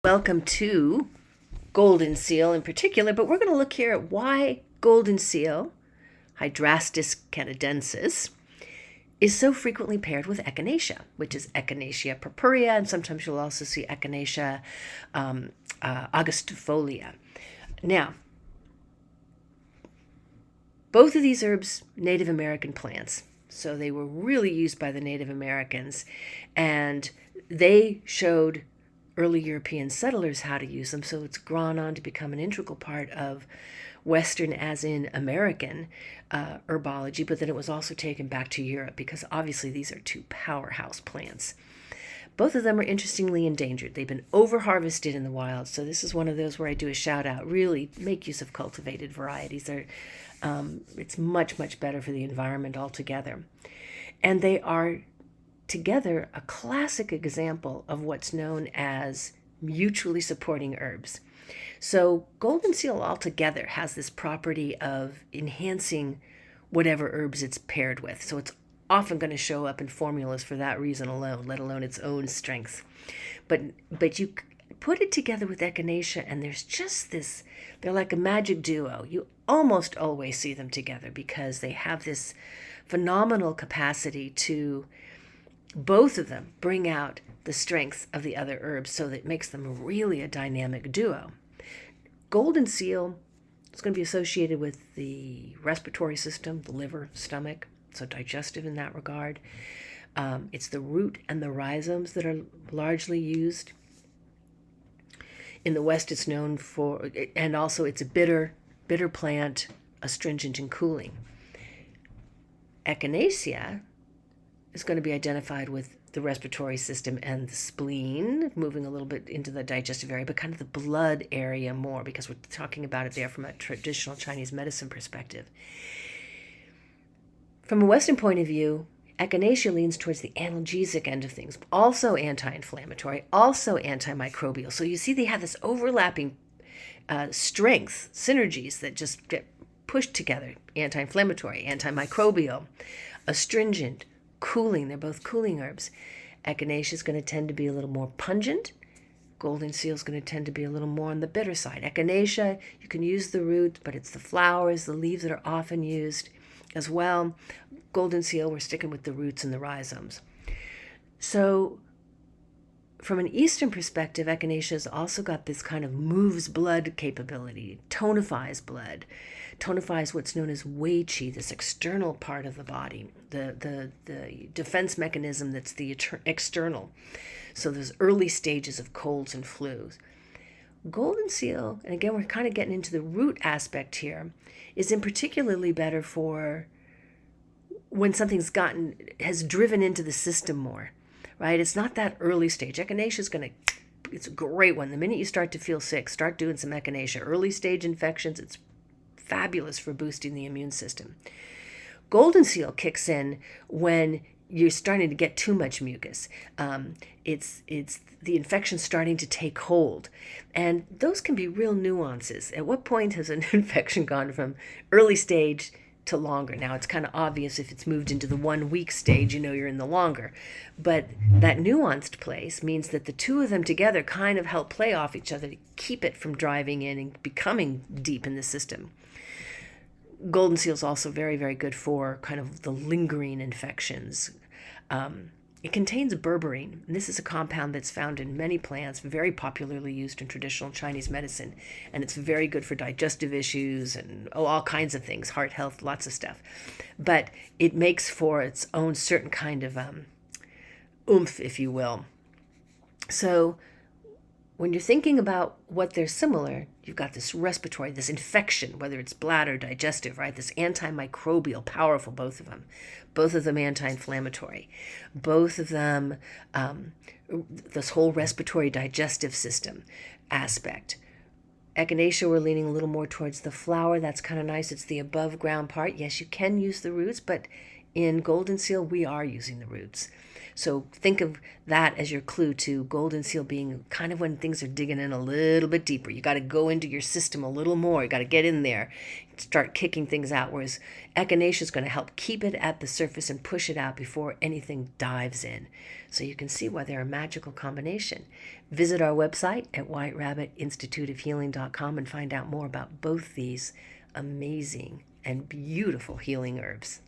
Welcome to Goldenseal in particular, but we're going to look here at why Goldenseal, Hydrastis canadensis, is so frequently paired with Echinacea, which is Echinacea purpurea, and sometimes you'll also see Echinacea augustifolia. Now, both of these herbs, Native American plants, so they were really used by the Native Americans, and they showed early European settlers how to use them, so it's gone on to become an integral part of Western, as in American, herbology, but then it was also taken back to Europe because obviously these are two powerhouse plants. Both of them are interestingly endangered. They've been over-harvested in the wild, so this is one of those where I do a shout-out. Really make use of cultivated varieties. It's much, much better for the environment altogether. And they are together a classic example of what's known as mutually supporting herbs. So Goldenseal altogether has this property of enhancing whatever herbs it's paired with. So it's often going to show up in formulas for that reason alone, let alone its own strength. But you put it together with Echinacea and there's just this, they're like a magic duo. You almost always see them together because they have this phenomenal capacity to both of them bring out the strength of the other herbs, so that it makes them really a dynamic duo. Goldenseal is going to be associated with the respiratory system, the liver, stomach, so digestive in that regard. It's the root and the rhizomes that are largely used. In the West, it's known for, and also it's a bitter plant, astringent and cooling. Echinacea is going to be identified with the respiratory system and the spleen, moving a little bit into the digestive area, but kind of the blood area more, because we're talking about it there from a traditional Chinese medicine perspective. From a Western point of view, Echinacea leans towards the analgesic end of things, also anti-inflammatory, also antimicrobial. So you see they have this overlapping strength, synergies that just get pushed together: anti-inflammatory, antimicrobial, astringent, cooling. They're both cooling herbs. Echinacea is going to tend to be a little more pungent. Goldenseal is going to tend to be a little more on the bitter side. Echinacea, you can use the root, but it's the flowers, the leaves that are often used as well. Goldenseal, we're sticking with the roots and the rhizomes. So from an Eastern perspective, Echinacea has also got this kind of moves blood capability, tonifies blood, tonifies what's known as Wei Qi, this external part of the body, the defense mechanism that's the external. So those early stages of colds and flus. Goldenseal, and again, we're kind of getting into the root aspect here, is in particularly better for when something's has driven into the system more, right? It's not that early stage. Echinacea it's a great one. The minute you start to feel sick, start doing some Echinacea. Early stage infections, it's fabulous for boosting the immune system. Goldenseal kicks in when you're starting to get too much mucus. It's the infection starting to take hold. And those can be real nuances. At what point has an infection gone from early stage to longer? Now, it's kind of obvious if it's moved into the 1 week stage, you're in the longer. But that nuanced place means that the two of them together kind of help play off each other to keep it from driving in and becoming deep in the system. Goldenseal is also very, very good for kind of the lingering infections. It contains berberine, and this is a compound that's found in many plants, very popularly used in traditional Chinese medicine, and it's very good for digestive issues and all kinds of things, heart health, lots of stuff. But it makes for its own certain kind of oomph, if you will. So when you're thinking about what they're similar, you've got this respiratory, this infection, whether it's bladder, digestive, right? This antimicrobial, powerful, both of them. Both of them anti-inflammatory. Both of them, this whole respiratory digestive system aspect. Echinacea, we're leaning a little more towards the flower. That's kind of nice. It's the above ground part. Yes, you can use the roots, but In Goldenseal, we are using the roots. So think of that as your clue to Goldenseal being kind of when things are digging in a little bit deeper. You got to go into your system a little more. You got to get in there, start kicking things out. Whereas Echinacea is going to help keep it at the surface and push it out before anything dives in. So you can see why they're a magical combination. Visit our website at whiterabbitinstituteofhealing.com and find out more about both these amazing and beautiful healing herbs.